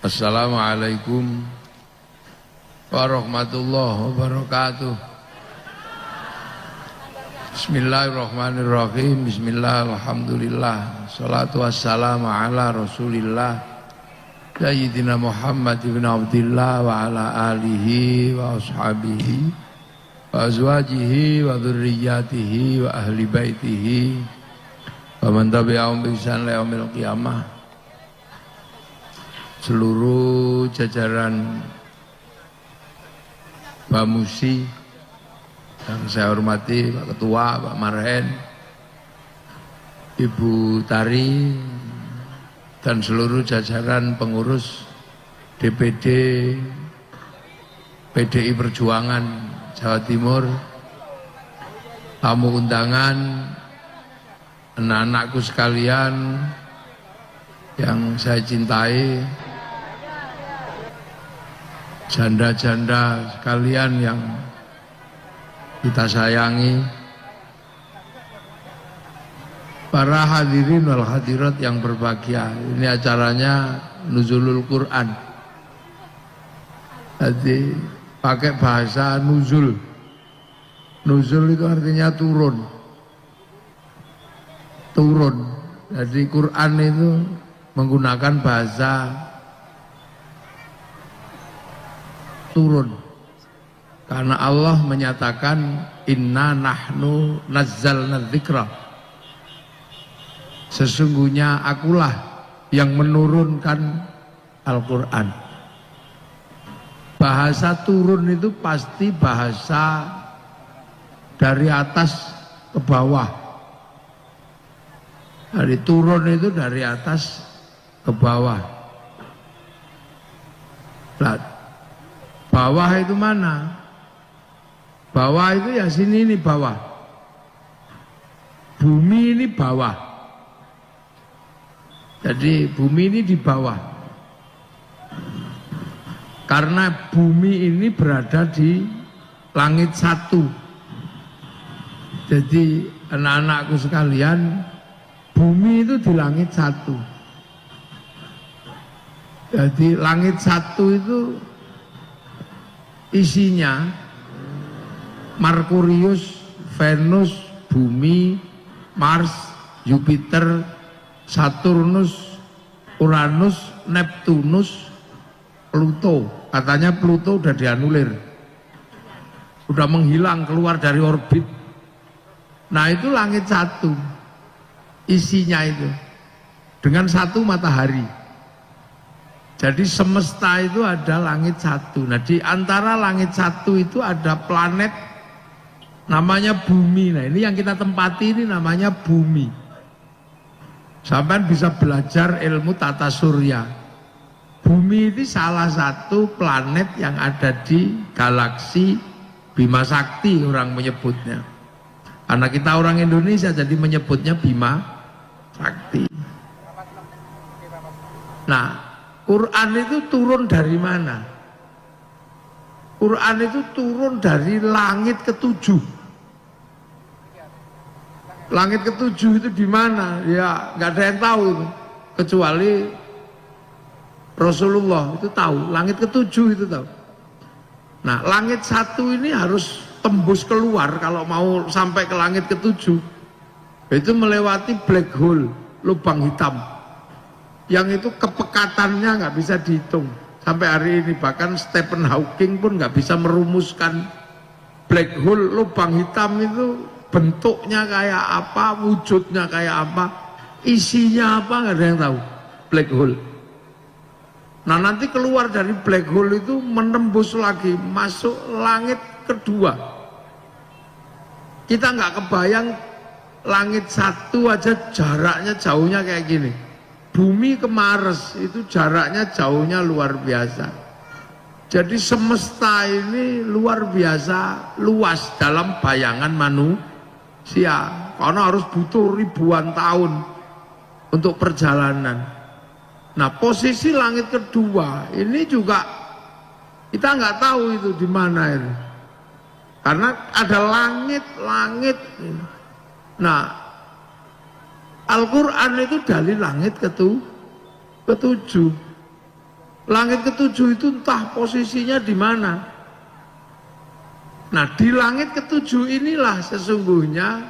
Assalamualaikum warahmatullahi wabarakatuh. Bismillahirrahmanirrahim. Bismillah, alhamdulillah. Salatu wassalamu ala rasulillah Sayyidina Muhammad ibn Abdillah wa ala alihi wa ashabihi wa azwajihi wa dhurriyyatihi wa ahli baitihi wa man tabi'ahum bi ihsan ila yaumil qiyamah. Seluruh jajaran Bamusi yang saya hormati, Pak Ketua, Pak Marhen, Ibu Tari, dan seluruh jajaran pengurus DPD PDI Perjuangan Jawa Timur, tamu undangan, anak-anakku sekalian yang saya cintai, janda-janda sekalian yang kita sayangi, para hadirin wal hadirat yang berbahagia. Ini acaranya Nuzulul Quran. Jadi pakai bahasa nuzul. Nuzul itu artinya turun. Turun. Jadi Quran itu menggunakan bahasa turun, karena Allah menyatakan inna nahnu nazzalna dzikra, sesungguhnya akulah yang menurunkan Al-Quran. Bahasa turun itu pasti bahasa dari atas ke bawah. Dari turun itu dari atas ke bawah. Bawah itu mana? Bawah itu ya sini, ini bawah. Bumi ini bawah. Jadi bumi ini di bawah. Karena bumi ini berada di langit satu. Jadi anak-anakku sekalian, bumi itu di langit satu. Jadi langit satu itu isinya Merkurius, Venus, Bumi, Mars, Jupiter, Saturnus, Uranus, Neptunus, Pluto. Katanya Pluto udah dianulir, udah menghilang, keluar dari orbit. Nah itu langit satu isinya itu, dengan satu matahari. Jadi semesta itu ada langit satu. Nah di antara langit satu itu ada planet namanya bumi. Nah ini yang kita tempati ini namanya bumi. Sampai bisa belajar ilmu tata surya. Bumi itu salah satu planet yang ada di galaksi Bima Sakti, orang menyebutnya. Karena kita orang Indonesia jadi menyebutnya Bima Sakti. Nah Quran itu turun dari mana? Quran itu turun dari langit ketujuh. Langit ketujuh itu di mana? Ya nggak ada yang tahu itu, kecuali Rasulullah itu tahu. Langit ketujuh itu tahu. Nah langit satu ini harus tembus keluar kalau mau sampai ke langit ketujuh. Itu melewati black hole, lubang hitam. Yang itu kepekatannya nggak bisa dihitung sampai hari ini. Bahkan Stephen Hawking pun nggak bisa merumuskan black hole, lubang hitam itu bentuknya kayak apa, wujudnya kayak apa, isinya apa, nggak ada yang tahu. Black hole. Nah nanti keluar dari black hole itu menembus lagi masuk langit kedua. Kita nggak kebayang langit satu aja jaraknya jauhnya kayak gini. Bumi ke Mars itu jaraknya jauhnya luar biasa. Jadi semesta ini luar biasa luas dalam bayangan manusia. Karena harus butuh ribuan tahun untuk perjalanan. Nah posisi langit kedua ini juga kita nggak tahu itu di mana ini. Karena ada langit-langit. Nah Al-Quran itu dari langit ketujuh. Langit ketujuh itu entah posisinya di mana. Nah, di langit ketujuh inilah sesungguhnya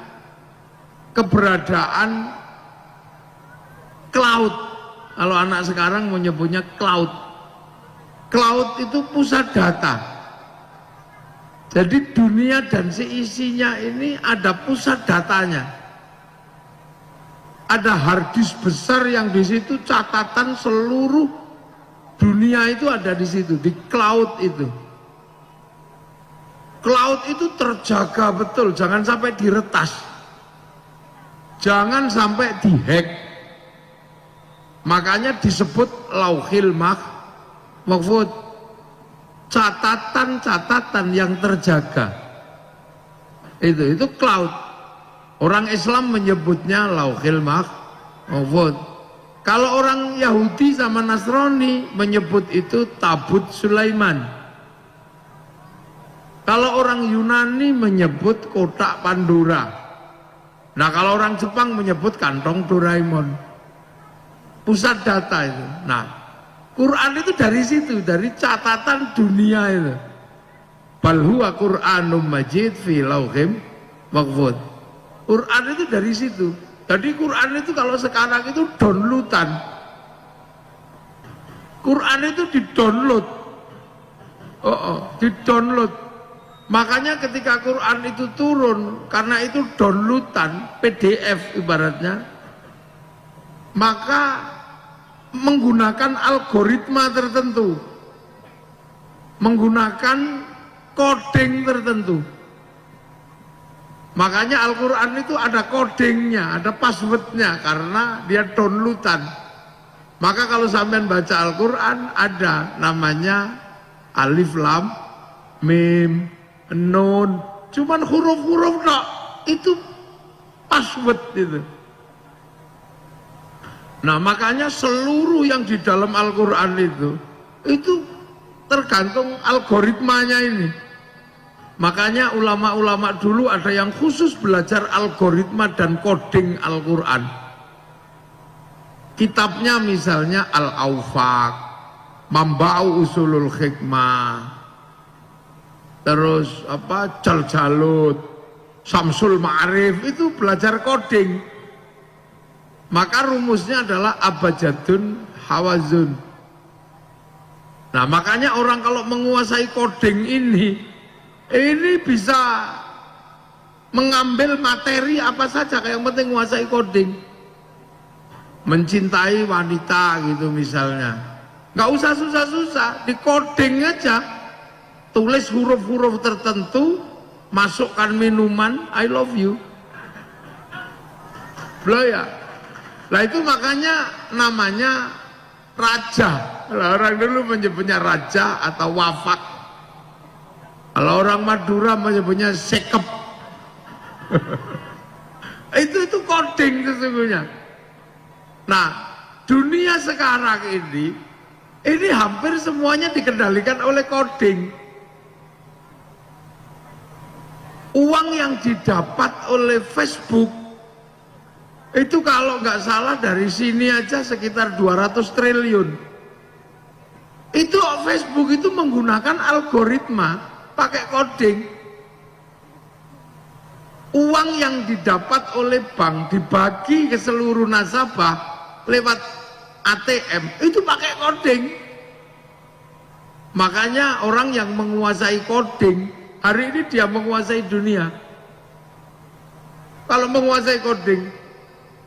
keberadaan cloud. Kalau anak sekarang menyebutnya cloud. Cloud itu pusat data. Jadi dunia dan seisinya ini ada pusat datanya. Ada harddisk besar yang di situ catatan seluruh dunia itu ada di situ, di cloud itu. Cloud itu terjaga betul, jangan sampai diretas. Jangan sampai dihack. Makanya disebut lauhil mahfuz. Catatan-catatan yang terjaga. Itu cloud. Orang Islam menyebutnya lauhil mahfuz. Kalau orang Yahudi sama Nasrani menyebut itu tabut Sulaiman. Kalau orang Yunani menyebut kotak Pandora. Nah, kalau orang Jepang menyebut kantong Doraemon. Pusat data itu. Nah, Quran itu dari situ, dari catatan dunia itu. Bal huwa Qur'anum Majid fi lauhim mahfuz. Quran itu dari situ. Jadi Quran itu kalau sekarang itu downloadan. Quran itu di-download. Di-download. Makanya ketika Quran itu turun, karena itu downloadan, PDF ibaratnya, maka menggunakan algoritma tertentu, menggunakan coding tertentu. Makanya Al-Quran itu ada codingnya, ada passwordnya, karena dia downloadan. Maka kalau sampean baca Al-Quran ada namanya alif lam mim nun, cuman huruf-huruf no, itu password itu. Nah, makanya seluruh yang di dalam Al-Quran itu tergantung algoritmanya ini. Makanya ulama-ulama dulu ada yang khusus belajar algoritma dan coding Al-Quran. Kitabnya misalnya Al-Awfaq, Mamba'u Usulul Hikmah, terus Jaljalut, Samsul Ma'arif, itu belajar coding. Maka rumusnya adalah abjadun hawazun. Nah, makanya orang kalau menguasai coding ini bisa mengambil materi apa saja, yang penting menguasai coding. Mencintai wanita gitu misalnya, nggak usah susah-susah, di coding aja, tulis huruf-huruf tertentu, masukkan minuman I love you, blah ya. Lah itu makanya namanya raja. Orang dulu menyebutnya raja atau wafak. Kalau orang Madura menyebutnya sekep. itu coding sesungguhnya. Nah, dunia sekarang ini hampir semuanya dikendalikan oleh coding. Uang yang didapat oleh Facebook itu kalau nggak salah dari sini aja sekitar 200 triliun. Itu Facebook itu menggunakan algoritma, pakai coding. Uang yang didapat oleh bank dibagi ke seluruh nasabah lewat ATM, itu pakai coding. Makanya orang yang menguasai coding, hari ini dia menguasai dunia. Kalau menguasai coding,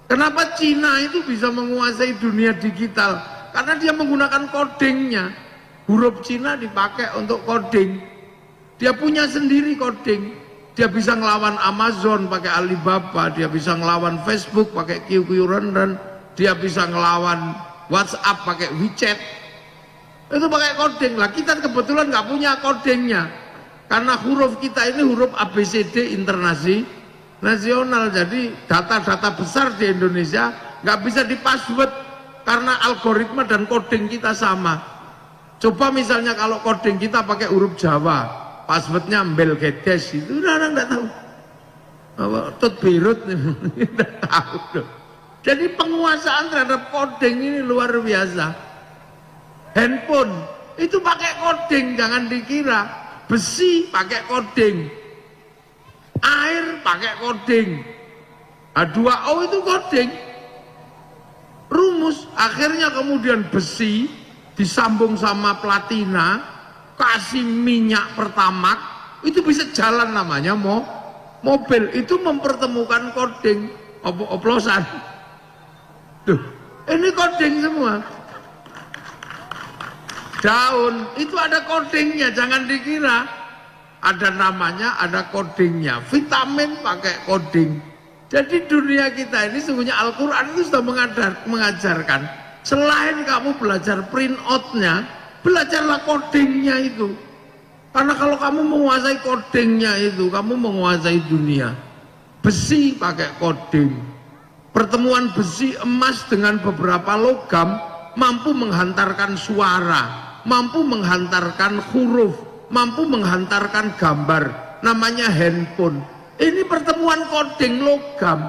kenapa Cina itu bisa menguasai dunia digital? Karena dia menggunakan codingnya. Huruf Cina dipakai untuk coding. Dia punya sendiri coding. Dia bisa ngelawan Amazon pakai Alibaba, dia bisa ngelawan Facebook pakai QQ Ren, dia bisa ngelawan WhatsApp pakai WeChat. Itu pakai coding. Lah kita kebetulan nggak punya codingnya. Karena huruf kita ini huruf ABCD internasional, jadi data-data besar di Indonesia nggak bisa di-password karena algoritma dan coding kita sama. Coba misalnya kalau coding kita pakai huruf Jawa, passwordnya Mbel Gedes, itu orang nggak tahu. Tut Birut nggak tahu. Jadi penguasaan terhadap coding ini luar biasa. Handphone itu pakai coding, jangan dikira. Besi pakai coding, air pakai coding, H2O itu coding. Rumus akhirnya kemudian besi disambung sama platina, kasih minyak pertamak, itu bisa jalan, namanya mobil. Itu mempertemukan coding, oplosan. Tuh, ini coding semua. Daun itu ada codingnya, jangan dikira. Ada namanya, ada codingnya. Vitamin pakai coding. Jadi dunia kita ini sungguhnya Al-Quran itu sudah mengajarkan. Selain kamu belajar print out-nya, belajarlah codingnya itu. Karena kalau kamu menguasai codingnya itu, kamu menguasai dunia. Besi pakai coding. Pertemuan besi emas dengan beberapa logam mampu menghantarkan suara, mampu menghantarkan huruf, mampu menghantarkan gambar, namanya handphone. Ini pertemuan coding logam.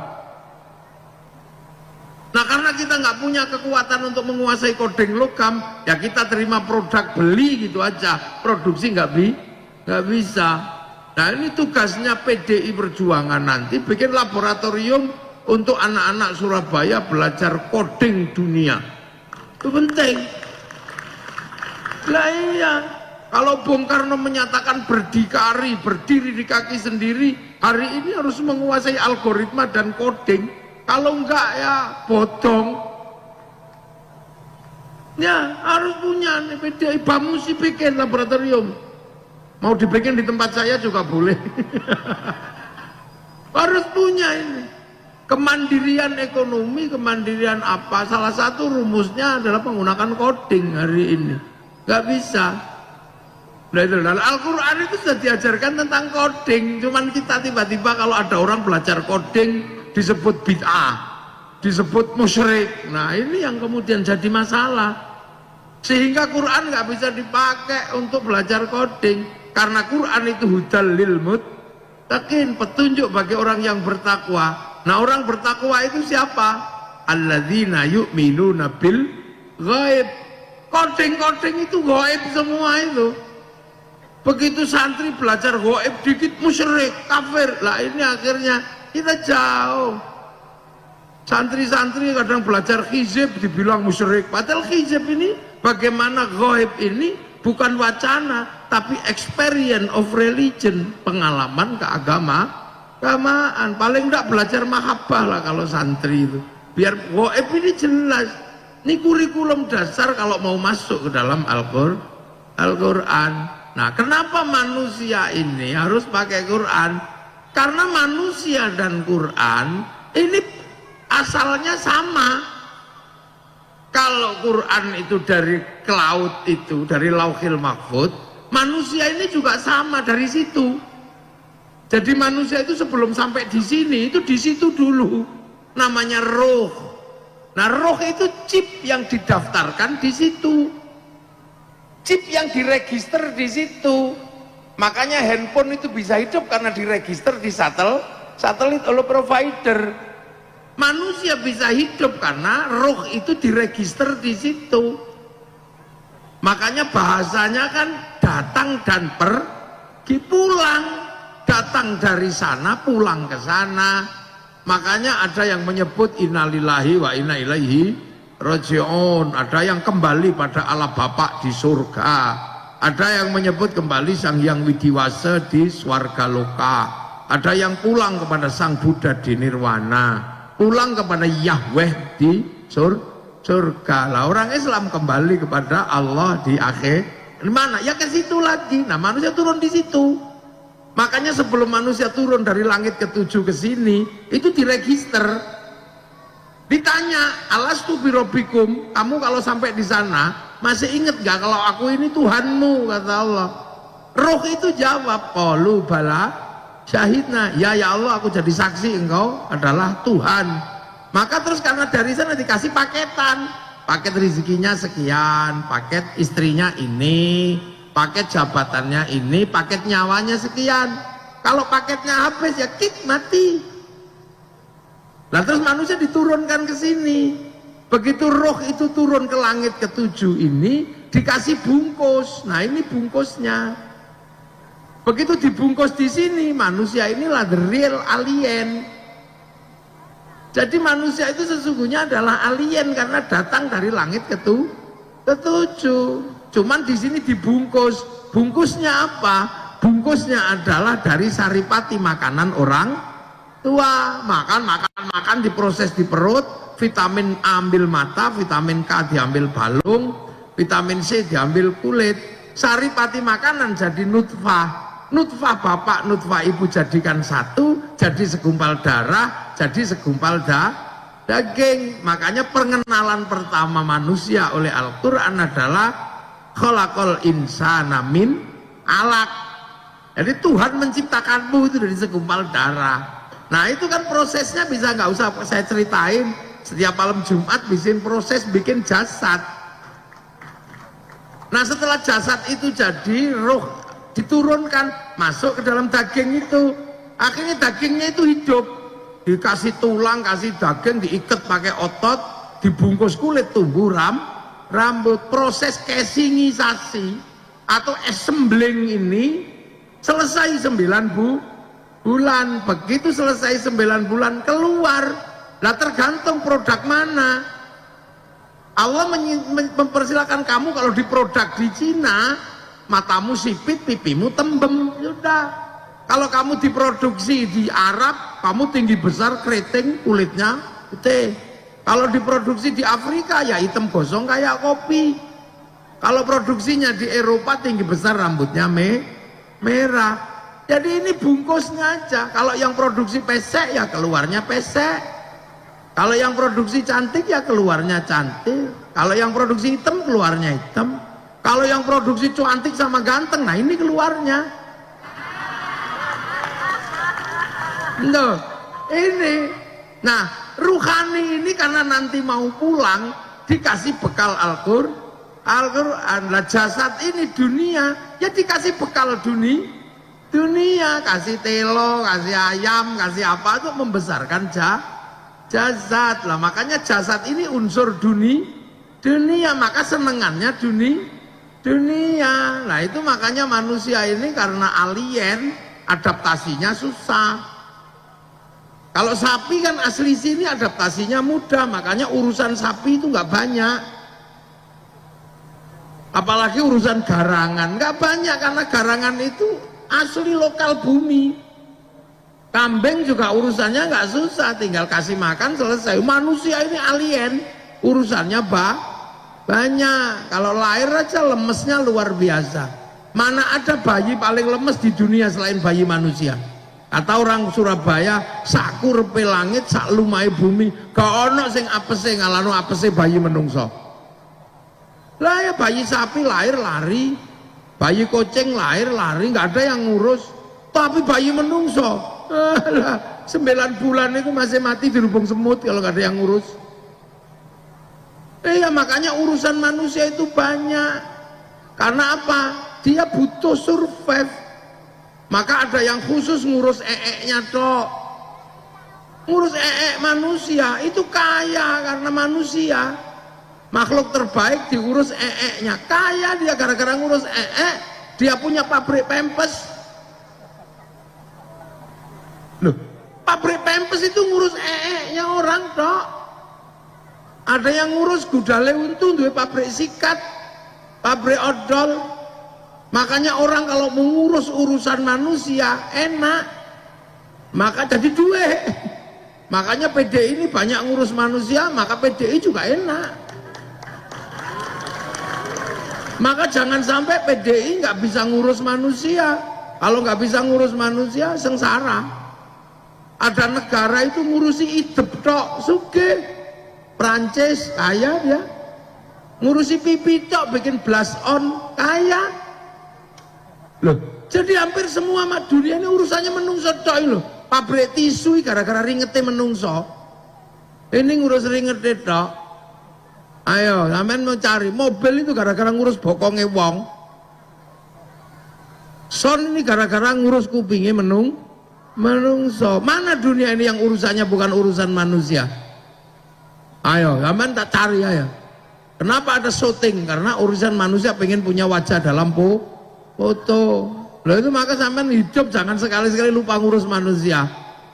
Nah, karena kita nggak punya kekuatan untuk menguasai coding logam, ya kita terima produk, beli gitu aja, produksi nggak bisa. Nah, ini tugasnya PDI Perjuangan nanti bikin laboratorium untuk anak-anak Surabaya belajar coding dunia. Itu penting. Lah iya, kalau Bung Karno menyatakan berdikari, berdiri di kaki sendiri, hari ini harus menguasai algoritma dan coding. Kalau enggak ya bodong. Ya harus punya nih PDI. Bamusi bikin laboratorium. Mau dibikin di tempat saya juga boleh. Harus punya ini. Kemandirian ekonomi, kemandirian apa? Salah satu rumusnya adalah menggunakan coding hari ini. Gak bisa. Nah itu, Al-Quran itu sudah diajarkan tentang coding. Cuman kita tiba-tiba kalau ada orang belajar coding disebut bid'ah, disebut musyrik. Nah ini yang kemudian jadi masalah. Sehingga Quran gak bisa dipakai untuk belajar coding. Karena Quran itu hudal lil muttaqin, petunjuk bagi orang yang bertakwa. Nah orang bertakwa itu siapa? Alladzina yu'minuna bil ghaib. Coding-coding itu ghaib semua itu. Begitu santri belajar ghaib dikit musyrik, kafir. Lah ini akhirnya kita jauh. Santri-santri kadang belajar hizib dibilang musyrik. Padahal hizib ini bagaimana ghaib ini bukan wacana, tapi experience of religion, pengalaman keagamaan. Paling enggak belajar mahabbah lah kalau santri itu. Biar ghaib ini jelas. Ini kurikulum dasar kalau mau masuk ke dalam Al-Quran. Nah, kenapa manusia ini harus pakai Quran? Karena manusia dan Quran ini asalnya sama. Kalau Quran itu dari cloud itu, dari Lauhil Mahfud, manusia ini juga sama dari situ. Jadi manusia itu sebelum sampai di sini, itu di situ dulu. Namanya roh. Nah, roh itu chip yang didaftarkan di situ. Chip yang diregister di situ. Makanya handphone itu bisa hidup karena diregister di satelit oleh provider. Manusia bisa hidup karena roh itu diregister di situ. Makanya bahasanya kan datang dan pergi, pulang. Datang dari sana, pulang ke sana. Makanya ada yang menyebut innalillahi wa inna ilaihi raji'un. Ada yang kembali pada Allah Bapa di surga. Ada yang menyebut kembali Sang Hyang Widiwasa di swarga loka. Ada yang pulang kepada Sang Buddha di nirwana. Pulang kepada Yahweh di surga. Lah orang Islam kembali kepada Allah di akhir. Mana? Ya ke situ lagi. Nah manusia turun di situ. Makanya sebelum manusia turun dari langit ke-7 ke sini, itu diregister. Ditanya, alastu birobbikum, kamu kalau sampai di sana masih ingat gak kalau aku ini Tuhanmu, kata Allah. Roh itu jawab, qalu bala syahidna, ya Allah aku jadi saksi engkau adalah Tuhan. Maka terus karena dari sana dikasih paketan, paket rezekinya sekian, paket istrinya ini, paket jabatannya ini, paket nyawanya sekian. Kalau paketnya habis ya kik mati. Nah terus manusia diturunkan ke sini. Begitu roh itu turun ke langit ke-7 ini, dikasih bungkus. Nah ini bungkusnya. Begitu dibungkus di sini, manusia inilah the real alien. Jadi manusia itu sesungguhnya adalah alien karena datang dari langit ketujuh. Cuman di sini dibungkus. Bungkusnya apa? Bungkusnya adalah dari saripati makanan orang tua. Makan diproses di perut. Vitamin A ambil mata, vitamin K diambil balung, vitamin C diambil kulit. Saripati makanan jadi nutfah. Nutfah bapak, nutfah ibu jadikan satu, jadi segumpal darah, jadi segumpal daging. Makanya pengenalan pertama manusia oleh Al-Quran adalah khalaqal insana min alaq. Jadi Tuhan menciptakanmu itu dari segumpal darah. Nah itu kan prosesnya bisa nggak usah saya ceritain. Setiap malam Jumat bikin proses, bikin jasad. Nah setelah jasad itu jadi, roh diturunkan masuk ke dalam daging itu, akhirnya dagingnya itu hidup, dikasih tulang, kasih daging, diikat pakai otot, dibungkus kulit, tumbuh rambut. Proses casingisasi atau assembling ini selesai 9 bulan. Begitu selesai 9 bulan keluar, lah tergantung produk mana. Allah mempersilahkan kamu kalau di produk di Cina, matamu sipit, pipimu tembem, sudah. Kalau kamu diproduksi di Arab, kamu tinggi besar, keriting, kulitnya putih. Kalau diproduksi di Afrika, ya hitam gosong kayak kopi. Kalau produksinya di Eropa, tinggi besar, rambutnya merah. Jadi ini bungkusnya aja. Kalau yang produksi pesek, ya keluarnya pesek. Kalau yang produksi cantik, ya keluarnya cantik. Kalau yang produksi hitam, keluarnya hitam. Kalau yang produksi cantik sama ganteng, nah ini keluarnya. Loh, ini. Nah, ruhani ini karena nanti mau pulang dikasih bekal Al-Quran. Lah jasad ini dunia, ya dikasih bekal dunia, kasih telo, kasih ayam, kasih apa untuk membesarkan jasad. Lah makanya jasad ini unsur dunia, maka senengannya dunia. Nah itu makanya manusia ini karena alien adaptasinya susah. Kalau sapi kan asli sini adaptasinya mudah, makanya urusan sapi itu nggak banyak. Apalagi urusan garangan nggak banyak karena garangan itu asli lokal bumi. Kambing juga urusannya nggak susah, tinggal kasih makan selesai. Manusia ini alien, urusannya banyak. Kalau lahir aja lemesnya luar biasa. Mana ada bayi paling lemes di dunia selain bayi manusia? Kata orang Surabaya, sak kurepe langit, sak lumahe bumi, gak ono sing apese ngalano apese bayi menungso. Lah ya bayi sapi lahir lari, bayi kucing lahir lari, nggak ada yang ngurus. Tapi bayi menungso, 9 bulan itu masih mati di lubang semut kalau nggak ada yang ngurus. Ya makanya urusan manusia itu banyak. Karena apa? Dia butuh survive. Maka ada yang khusus ngurus nya tok. Ngurus manusia itu kaya karena manusia. Makhluk terbaik diurus nya. Kaya dia gara-gara ngurus dia punya pabrik pempes. Loh, pabrik pempes itu ngurus nya orang tok. Ada yang ngurus gudale untu, duwe pabrik sikat, pabrik odol. Makanya orang kalau mengurus urusan manusia enak, maka jadi duit. Makanya PDI ini banyak ngurus manusia, maka PDI juga enak. Maka jangan sampai PDI nggak bisa ngurus manusia. Kalau nggak bisa ngurus manusia, sengsara. Ada negara itu ngurusi idep tok, sugih. Prancis kaya dia, ngurusi pipi tok bikin blast on kaya. Loh, jadi hampir semua dunia ini urusannya menungso tok loh. Pabrik tisu gara-gara ringete menungso. Ini ngurus ringete tok. Ayo, sampean mau cari mobil itu gara-gara ngurus bokonge wong. Son ini gara-gara ngurus kupingnya menungso. Mana dunia ini yang urusannya bukan urusan manusia? Ayo, sampean tak cari ayo. Kenapa ada syuting? Karena urusan manusia pengen punya wajah dalam foto. Loh itu maka sampean hidup jangan sekali-sekali lupa ngurus manusia.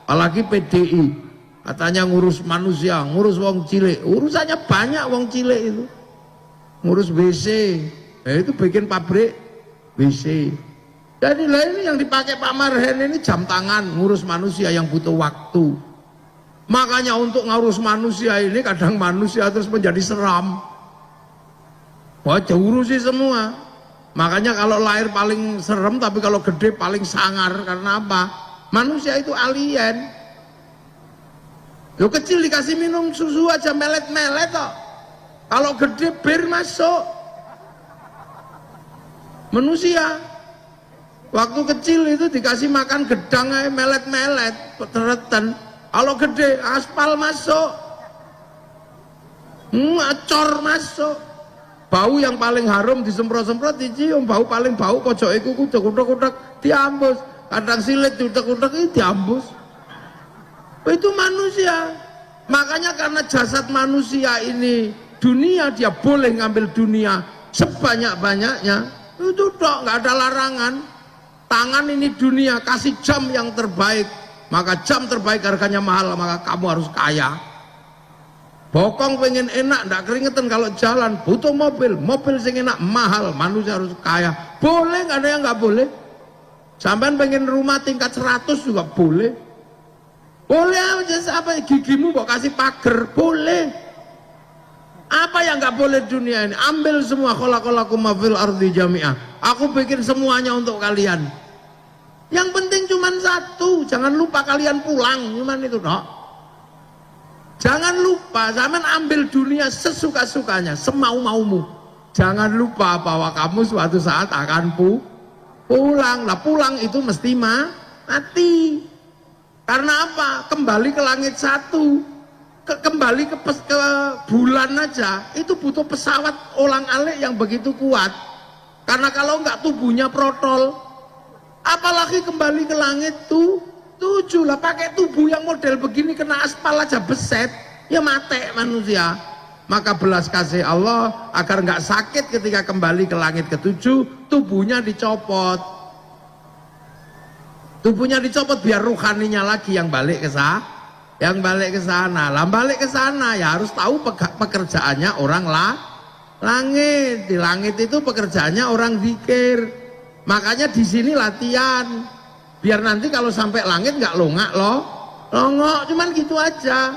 Apalagi PDI. Katanya ngurus manusia, ngurus wong cilik. Urusannya banyak wong cilik itu. Ngurus WC. Itu bikin pabrik WC. Jadi lah ini yang dipakai Pak Marhen ini jam tangan ngurus manusia yang butuh waktu. Makanya untuk ngurus manusia ini kadang manusia terus menjadi seram. Wah diurusi semua. Makanya kalau lahir paling serem tapi kalau gede paling sangar. Karena apa? Manusia itu alien. Lo kecil dikasih minum susu aja melet-melet kok. Kalau gede bir masuk. Manusia waktu kecil itu dikasih makan gedang melet-melet tereten. Kalau gede aspal masuk. Acor masuk. Bau yang paling harum disemprot-semprot dicium, bau paling bau pojok iku kudak-kudak diambus. Kadang silit kudak-kudak itu diambus. Itu manusia. Makanya karena jasad manusia ini dunia, dia boleh ngambil dunia sebanyak-banyaknya. Itu dok, nggak ada larangan. Tangan ini dunia, kasih jam yang terbaik. Maka jam terbaik harganya mahal, maka kamu harus kaya. Bokong pengen enak, ndak keringetan kalau jalan, butuh mobil sing enak mahal, manusia harus kaya. Boleh, nggak ada yang nggak boleh. Sampean pengen rumah tingkat 100 juga boleh. Boleh aja, apa gigimu kok kasih pagar, boleh. Apa yang nggak boleh dunia ini? Ambil semua, khalaqalakum ma fil ardi jami'ah. Aku bikin semuanya untuk kalian. Yang penting cuma satu, jangan lupa kalian pulang, cuman itu dok. Jangan lupa, zaman ambil dunia sesuka-sukanya, semau-maumu. Jangan lupa bahwa kamu suatu saat akan pulang. Nah pulang itu mesti mati. Karena apa? Kembali ke langit satu, kembali ke bulan aja, itu butuh pesawat olang-alik yang begitu kuat. Karena kalau enggak tubuhnya protol, apalagi kembali ke langit tuh. 7 lah, pakai tubuh yang model begini kena aspal aja beset, ya mati manusia. Maka belas kasih Allah agar nggak sakit ketika kembali ke langit ke-7, tubuhnya dicopot. Tubuhnya dicopot biar ruhaninya lagi yang balik ke sana. Lah balik ke sana ya harus tahu pekerjaannya orang langit. Di langit itu pekerjaannya orang zikir. Makanya di sini latihan. Biar nanti kalau sampai langit nggak longok, cuman gitu aja.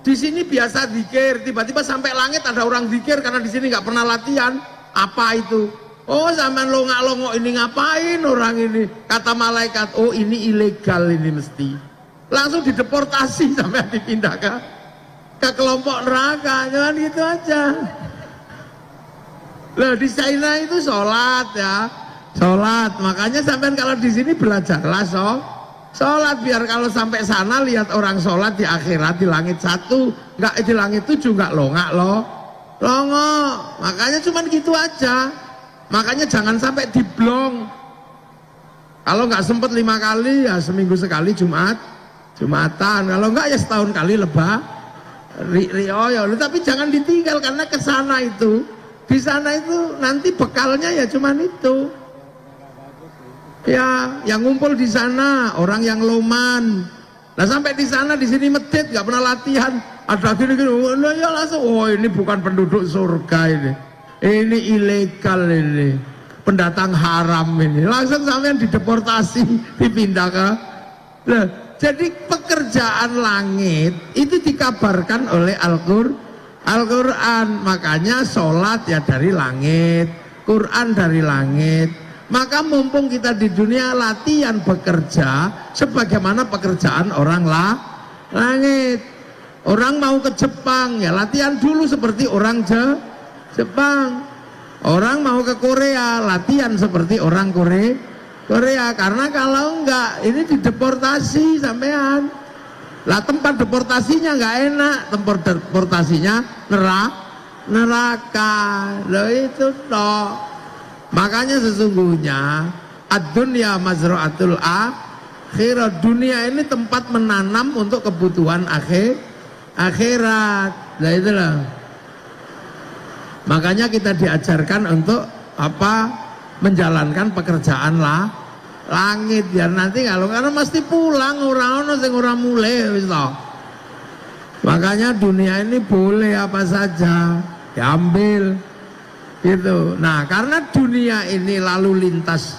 Di sini biasa zikir, tiba-tiba sampai langit ada orang zikir karena di sini nggak pernah latihan. Apa itu? Oh, sampean longok ini ngapain orang ini? Kata malaikat, oh ini ilegal ini mesti. Langsung dideportasi sampai dipindah ke kelompok neraka, cuman gitu aja. Loh di China itu sholat ya. Sholat, makanya sampai kalau di sini belajarlah sholat biar kalau sampai sana lihat orang sholat di akhirat di langit 1, nggak di langit 7 nggak longok. Makanya cuman gitu aja. Makanya jangan sampai diblong. Kalau nggak sempet 5 kali ya seminggu sekali Jumatan. Kalau nggak ya setahun kali tapi jangan ditinggal karena ke sana itu. Di sana itu nanti bekalnya ya cuman itu. Ya, yang ngumpul di sana orang yang loman. Nah sampai di sana di sini masjid nggak pernah latihan. Ada gini-gini, nah, ya langsung, oh ini bukan penduduk surga ini ilegal ini, pendatang haram ini. Langsung sampai dideportasi, dipindah ke. Nah, jadi pekerjaan langit itu dikabarkan oleh Al-Quran. Makanya sholat ya dari langit, Quran dari langit. Maka mumpung kita di dunia latihan bekerja sebagaimana pekerjaan orang langit. Orang mau ke Jepang ya latihan dulu seperti orang Jepang. Orang mau ke Korea latihan seperti orang Korea. Karena kalau enggak ini dideportasi sampean. Lah tempat deportasinya enggak enak, tempat deportasinya neraka. Loh itu toh. Makanya sesungguhnya ad-dunya mazra'atul akhirat. Dunia ini tempat menanam untuk kebutuhan akhirat. Nah itulah. Makanya kita diajarkan untuk apa? Menjalankan pekerjaan lah langit, biar nanti kalau karena mesti pulang orang sing ora mulai wis toh. Makanya dunia ini boleh apa saja diambil gitu. Nah, karena dunia ini lalu lintas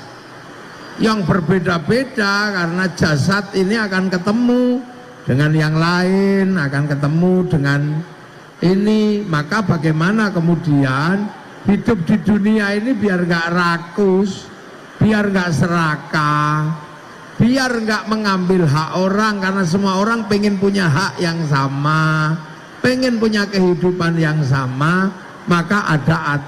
yang berbeda-beda, karena jasad ini akan ketemu dengan yang lain, akan ketemu dengan ini, maka bagaimana kemudian hidup di dunia ini biar nggak rakus, biar nggak serakah, biar nggak mengambil hak orang, karena semua orang pengen punya hak yang sama, pengen punya kehidupan yang sama, maka ada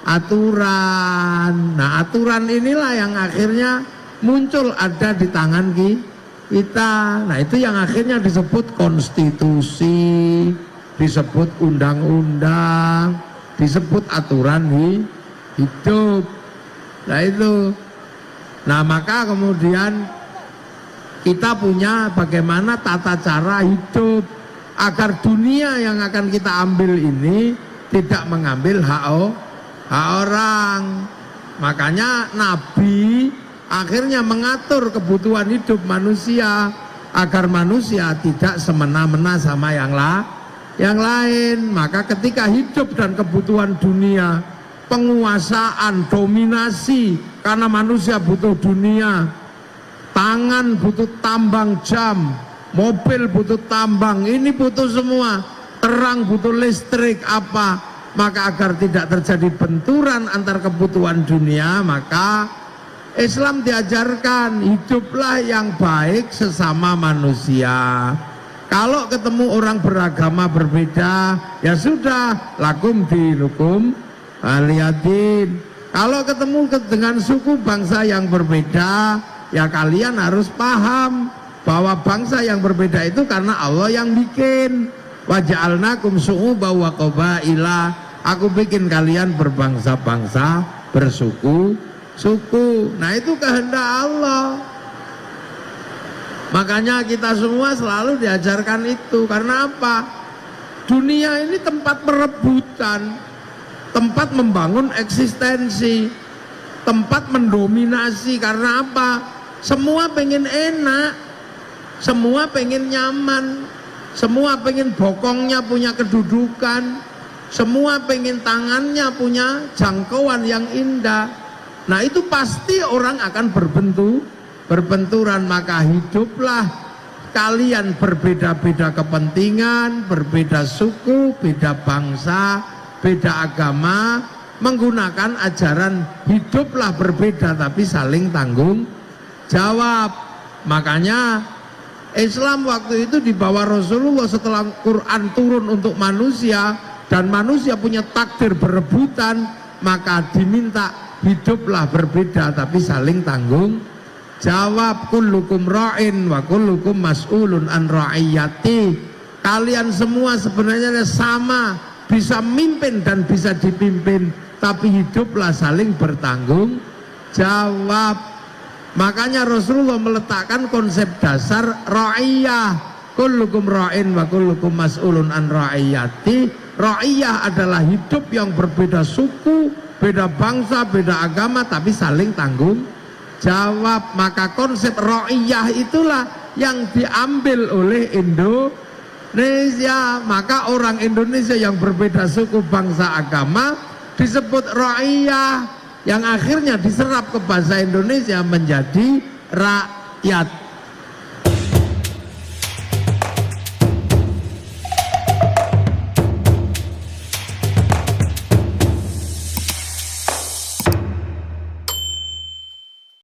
aturan. Nah, aturan inilah yang akhirnya muncul ada di tangan kita. Nah, itu yang akhirnya disebut konstitusi, disebut undang-undang, disebut aturan hidup. Nah itu. Nah, maka kemudian kita punya bagaimana tata cara hidup agar dunia yang akan kita ambil ini tidak mengambil hak orang. Makanya Nabi akhirnya mengatur kebutuhan hidup manusia agar manusia tidak semena-mena sama yang lain. Maka ketika hidup dan kebutuhan dunia, penguasaan, dominasi, karena manusia butuh dunia, tangan butuh tambang jam, mobil butuh tambang, ini butuh semua, terang butuh listrik apa, maka agar tidak terjadi benturan antar kebutuhan dunia, maka Islam diajarkan hiduplah yang baik sesama manusia. Kalau ketemu orang beragama berbeda, ya sudah, lakum dinukum waliyadin. Kalau ketemu dengan suku bangsa yang berbeda, ya kalian harus paham bahwa bangsa yang berbeda itu karena Allah yang bikin. Waja'alnakum syu'uban wa qabaila. Aku bikin kalian berbangsa-bangsa, bersuku. Nah, itu kehendak Allah. Makanya kita semua selalu diajarkan itu. Karena apa? Dunia ini tempat perebutan, tempat membangun eksistensi, tempat mendominasi. Karena apa? Semua pengen enak, semua pengen nyaman, semua pengen bokongnya punya kedudukan, semua pengen tangannya punya jangkauan yang indah. Nah, itu pasti orang akan berbenturan. Maka hiduplah kalian berbeda-beda kepentingan, berbeda suku, beda bangsa, beda agama, menggunakan ajaran hiduplah berbeda tapi saling tanggung jawab. Makanya Islam waktu itu di bawah Rasulullah setelah Quran turun untuk manusia dan manusia punya takdir berebutan, maka diminta hiduplah berbeda tapi saling tanggung jawab. Kullukum ra'in wa kullukum mas'ulun an ra'iyati. Kalian semua sebenarnya sama, bisa mimpin dan bisa dipimpin, tapi hiduplah saling bertanggung jawab. Makanya Rasulullah meletakkan konsep dasar ra'iyah, kullukum ra'in wa kullukum mas'ulun an ra'iyati. Ra'iyah adalah hidup yang berbeda suku, beda bangsa, beda agama, tapi saling tanggung jawab. Maka konsep ra'iyah itulah yang diambil oleh Indonesia. Maka orang Indonesia yang berbeda suku, bangsa, agama disebut ra'iyah, yang akhirnya diserap ke bahasa Indonesia menjadi rakyat.